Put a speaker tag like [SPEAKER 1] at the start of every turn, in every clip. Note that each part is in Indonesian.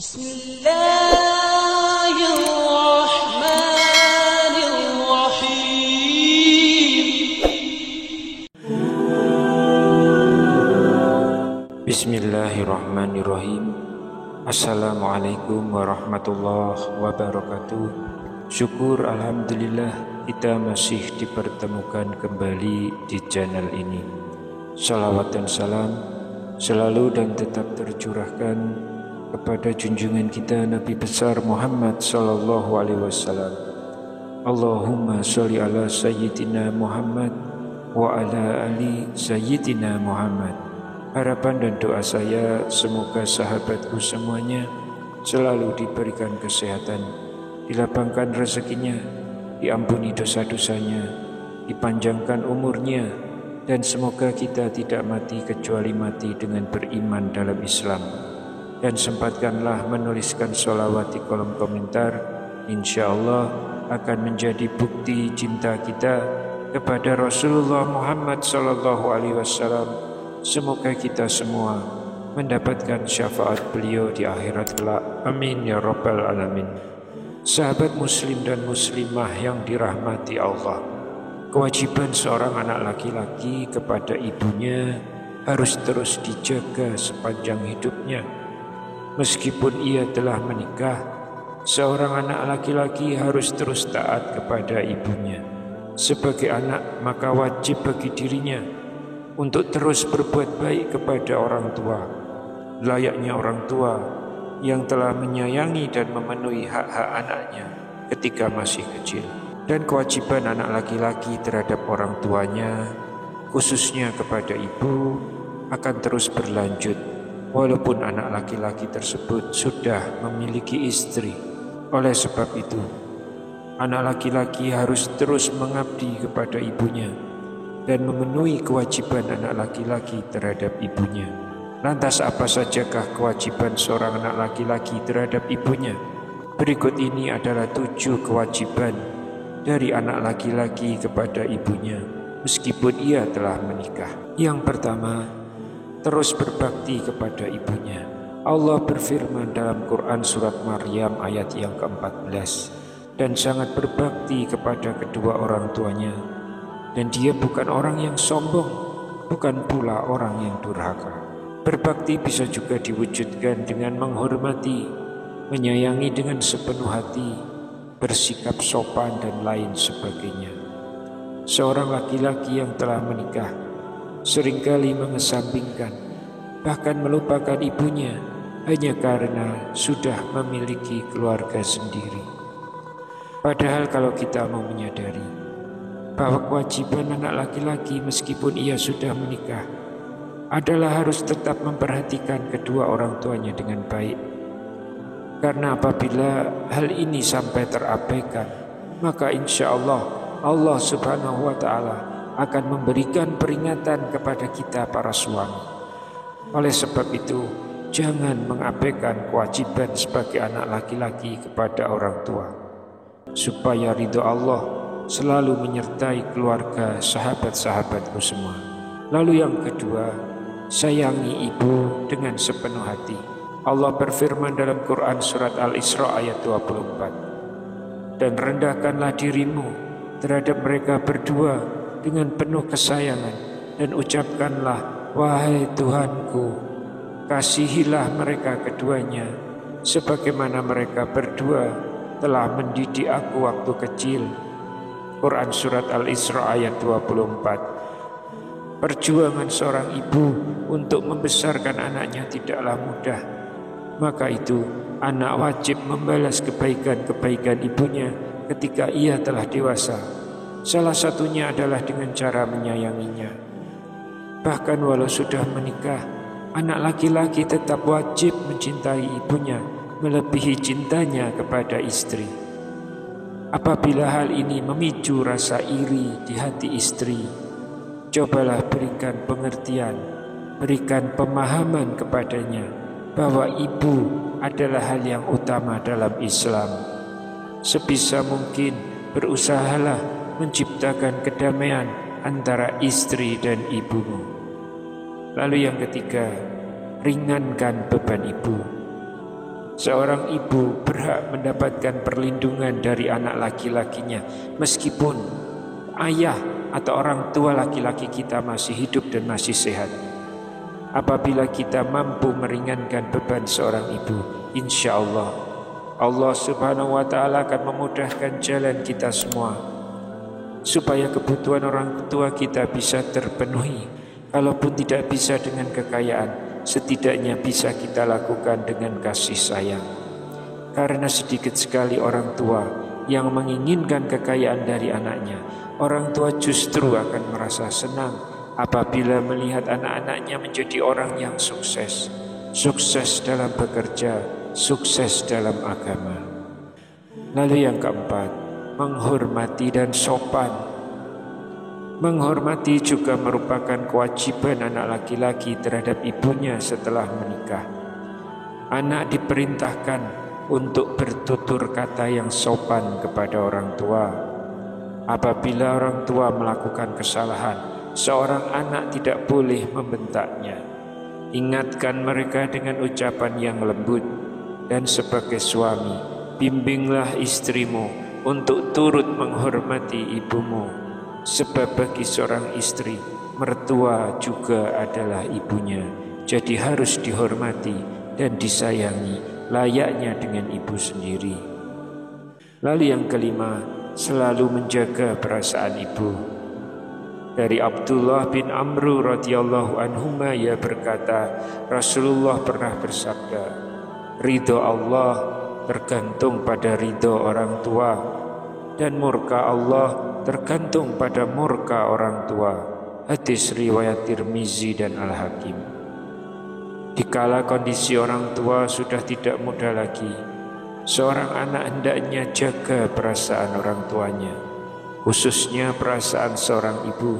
[SPEAKER 1] Bismillahirrahmanirrahim.
[SPEAKER 2] Bismillahirrahmanirrahim. Assalamualaikum warahmatullahi wabarakatuh. Syukur alhamdulillah kita masih dipertemukan kembali di channel ini. Salawat dan salam selalu dan tetap tercurahkan kepada junjungan kita Nabi besar Muhammad sallallahu alaihi wasallam. Allahumma sholli ala sayyidina Muhammad wa ala ali sayyidina Muhammad. Harapan dan doa saya semoga sahabatku semuanya selalu diberikan kesehatan, dilapangkan rezekinya, diampuni dosa-dosanya, dipanjangkan umurnya, dan semoga kita tidak mati kecuali mati dengan beriman dalam Islam. Dan sempatkanlah menuliskan sholawat di kolom komentar, insya Allah akan menjadi bukti cinta kita kepada Rasulullah Muhammad sallallahu alaihi wasallam. Semoga kita semua mendapatkan syafaat beliau di akhirat kelak. Amin ya rabbal alamin. Sahabat muslim dan muslimah yang dirahmati Allah, kewajiban seorang anak laki-laki kepada ibunya harus terus dijaga sepanjang hidupnya. Meskipun ia telah menikah, seorang anak laki-laki harus terus taat kepada ibunya. Sebagai anak, maka wajib bagi dirinya untuk terus berbuat baik kepada orang tua, layaknya orang tua yang telah menyayangi dan memenuhi hak-hak anaknya ketika masih kecil. Dan kewajiban anak laki-laki terhadap orang tuanya, khususnya kepada ibu, akan terus berlanjut walaupun anak laki-laki tersebut sudah memiliki istri. Oleh sebab itu, anak laki-laki harus terus mengabdi kepada ibunya dan memenuhi kewajiban anak laki-laki terhadap ibunya. Lantas apa sajakah kewajiban seorang anak laki-laki terhadap ibunya? Berikut ini adalah 7 kewajiban dari anak laki-laki kepada ibunya meskipun ia telah menikah. Yang pertama, terus berbakti kepada ibunya. Allah berfirman dalam Quran surat Maryam ayat yang ke-14, dan sangat berbakti kepada kedua orang tuanya, dan dia bukan orang yang sombong, bukan pula orang yang durhaka. Berbakti bisa juga diwujudkan dengan menghormati, menyayangi dengan sepenuh hati, bersikap sopan dan lain sebagainya. Seorang laki-laki yang telah menikah seringkali mengesampingkan, bahkan melupakan ibunya hanya karena sudah memiliki keluarga sendiri. Padahal kalau kita mau menyadari bahwa kewajiban anak laki-laki meskipun ia sudah menikah adalah harus tetap memperhatikan kedua orang tuanya dengan baik. Karena apabila hal ini sampai terabaikan, maka insya Allah Allah subhanahu wa ta'ala akan memberikan peringatan kepada kita para suami. Oleh sebab itu, jangan mengabaikan kewajiban sebagai anak laki-laki kepada orang tua, supaya ridho Allah selalu menyertai keluarga sahabat-sahabatku semua. Lalu yang kedua, sayangi ibu dengan sepenuh hati. Allah berfirman dalam Quran surat Al-Isra ayat 24, dan rendahkanlah dirimu terhadap mereka berdua dengan penuh kesayangan, dan ucapkanlah, wahai Tuhanku, kasihilah mereka keduanya sebagaimana mereka berdua telah mendidik aku waktu kecil. Quran surat Al-Isra ayat 24. Perjuangan seorang ibu untuk membesarkan anaknya tidaklah mudah. Maka itu anak wajib membalas kebaikan-kebaikan ibunya ketika ia telah dewasa. Salah satunya adalah dengan cara menyayanginya. Bahkan walau sudah menikah, anak laki-laki tetap wajib mencintai ibunya melebihi cintanya kepada istri. Apabila hal ini memicu rasa iri di hati istri, cobalah berikan pengertian, berikan pemahaman kepadanya bahwa ibu adalah hal yang utama dalam Islam. Sebisa mungkin berusahalah menciptakan kedamaian antara istri dan ibumu. Lalu yang ketiga, ringankan beban ibu. Seorang ibu berhak mendapatkan perlindungan dari anak laki-lakinya meskipun ayah atau orang tua laki-laki kita masih hidup dan masih sehat. Apabila kita mampu meringankan beban seorang ibu, insya Allah Allah Subhanahu wa Ta'ala akan memudahkan jalan kita semua supaya kebutuhan orang tua kita bisa terpenuhi. Kalaupun tidak bisa dengan kekayaan, setidaknya bisa kita lakukan dengan kasih sayang. Karena sedikit sekali orang tua yang menginginkan kekayaan dari anaknya. Orang tua justru akan merasa senang apabila melihat anak-anaknya menjadi orang yang sukses. Sukses dalam bekerja, sukses dalam agama. Lalu yang keempat, menghormati dan sopan. Menghormati juga merupakan kewajiban anak laki-laki terhadap ibunya setelah menikah. Anak diperintahkan untuk bertutur kata yang sopan kepada orang tua. Apabila orang tua melakukan kesalahan, seorang anak tidak boleh membentaknya. Ingatkan mereka dengan ucapan yang lembut. Dan sebagai suami, bimbinglah istrimu untuk turut menghormati ibumu. Sebab bagi seorang istri, mertua juga adalah ibunya. Jadi harus dihormati dan disayangi layaknya dengan ibu sendiri. Lalu yang kelima, selalu menjaga perasaan ibu. Dari Abdullah bin Amru radhiyallahu anhuma, ia berkata, Rasulullah pernah bersabda, ridho Allah tergantung pada ridho orang tua, dan murka Allah tergantung pada murka orang tua. Hadis riwayat Tirmizi dan Al-Hakim. Dikala kondisi orang tua sudah tidak muda lagi, seorang anak hendaknya jaga perasaan orang tuanya, khususnya perasaan seorang ibu.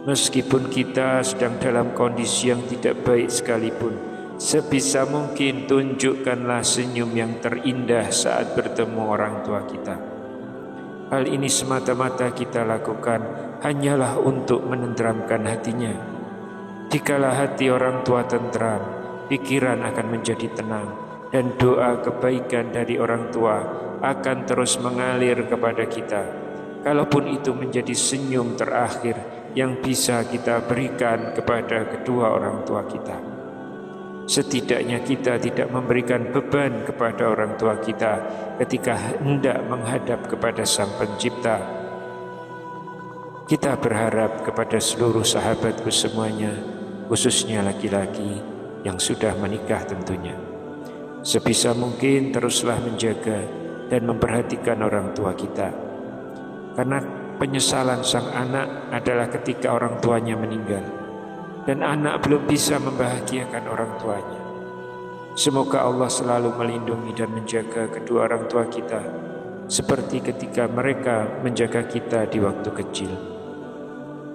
[SPEAKER 2] Meskipun kita sedang dalam kondisi yang tidak baik sekalipun, sebisa mungkin tunjukkanlah senyum yang terindah saat bertemu orang tua kita. Hal ini semata-mata kita lakukan hanyalah untuk menenteramkan hatinya. Dikala hati orang tua tentram, pikiran akan menjadi tenang, dan doa kebaikan dari orang tua akan terus mengalir kepada kita. Kalaupun itu menjadi senyum terakhir yang bisa kita berikan kepada kedua orang tua kita. Setidaknya kita tidak memberikan beban kepada orang tua kita ketika hendak menghadap kepada Sang Pencipta. Kita berharap kepada seluruh sahabatku semuanya, khususnya laki-laki yang sudah menikah tentunya. Sebisa mungkin teruslah menjaga dan memperhatikan orang tua kita. Karena penyesalan sang anak adalah ketika orang tuanya meninggal dan anak belum bisa membahagiakan orang tuanya. Semoga Allah selalu melindungi dan menjaga kedua orang tua kita, seperti ketika mereka menjaga kita di waktu kecil.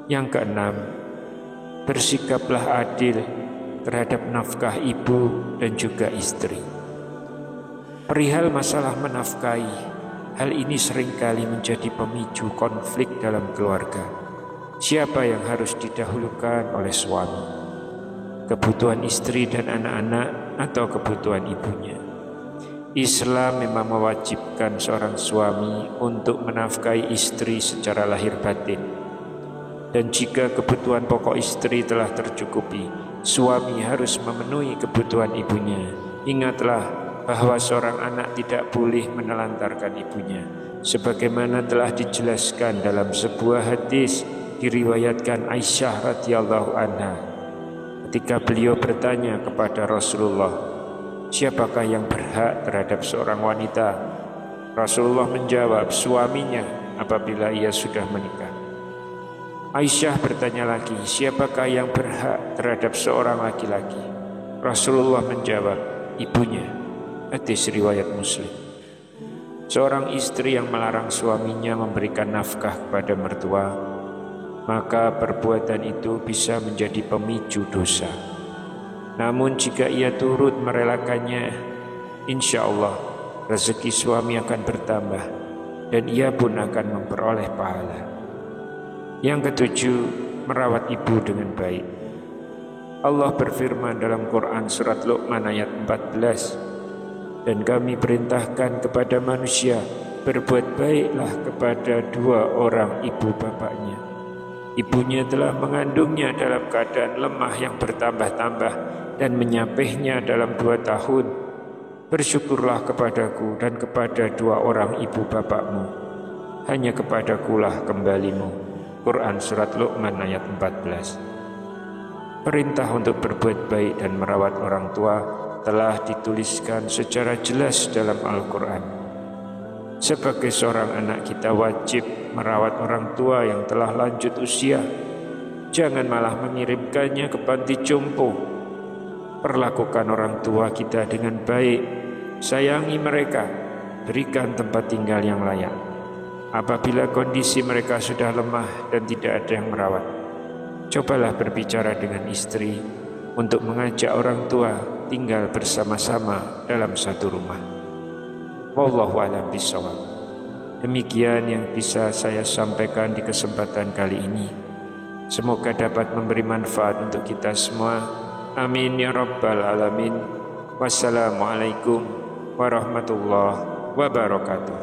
[SPEAKER 2] Yang keenam, bersikaplah adil terhadap nafkah ibu dan juga istri. Perihal masalah menafkahi, hal ini seringkali menjadi pemicu konflik dalam keluarga. Siapa yang harus didahulukan oleh suami? Kebutuhan istri dan anak-anak atau kebutuhan ibunya? Islam memang mewajibkan seorang suami untuk menafkahi istri secara lahir batin. Dan jika kebutuhan pokok istri telah tercukupi, suami harus memenuhi kebutuhan ibunya. Ingatlah bahwa seorang anak tidak boleh menelantarkan ibunya, sebagaimana telah dijelaskan dalam sebuah hadis diriwayatkan Aisyah radhiyallahu anha ketika beliau bertanya kepada Rasulullah, siapakah yang berhak terhadap seorang wanita? Rasulullah menjawab, suaminya apabila ia sudah menikah. Aisyah bertanya lagi, siapakah yang berhak terhadap seorang laki-laki? Rasulullah menjawab, ibunya. Hadis riwayat Muslim. Seorang istri yang melarang suaminya memberikan nafkah kepada mertua, maka perbuatan itu bisa menjadi pemicu dosa. Namun jika ia turut merelakannya, insya Allah rezeki suami akan bertambah dan ia pun akan memperoleh pahala. Yang ketujuh, merawat ibu dengan baik. Allah berfirman dalam Quran surat Luqman ayat 14, Dan kami perintahkan kepada manusia, berbuat baiklah kepada dua orang ibu bapaknya. Ibunya telah mengandungnya dalam keadaan lemah yang bertambah-tambah dan menyapihnya dalam 2 tahun. Bersyukurlah kepadaku dan kepada dua orang ibu bapakmu. Hanya kepadakulah kembalimu. Quran Surat Luqman ayat 14. Perintah untuk berbuat baik dan merawat orang tua telah dituliskan secara jelas dalam Al-Quran. Sebagai seorang anak, kita wajib merawat orang tua yang telah lanjut usia. Jangan malah mengirimkannya ke panti jompo. Perlakukan orang tua kita dengan baik, sayangi mereka, berikan tempat tinggal yang layak. Apabila kondisi mereka sudah lemah dan tidak ada yang merawat, cobalah berbicara dengan istri untuk mengajak orang tua tinggal bersama-sama dalam satu rumah. Wallahu a'lam bishawab. Demikian yang bisa saya sampaikan di kesempatan kali ini. Semoga dapat memberi manfaat untuk kita semua. Amin ya rabbal alamin. Wassalamualaikum warahmatullahi wabarakatuh.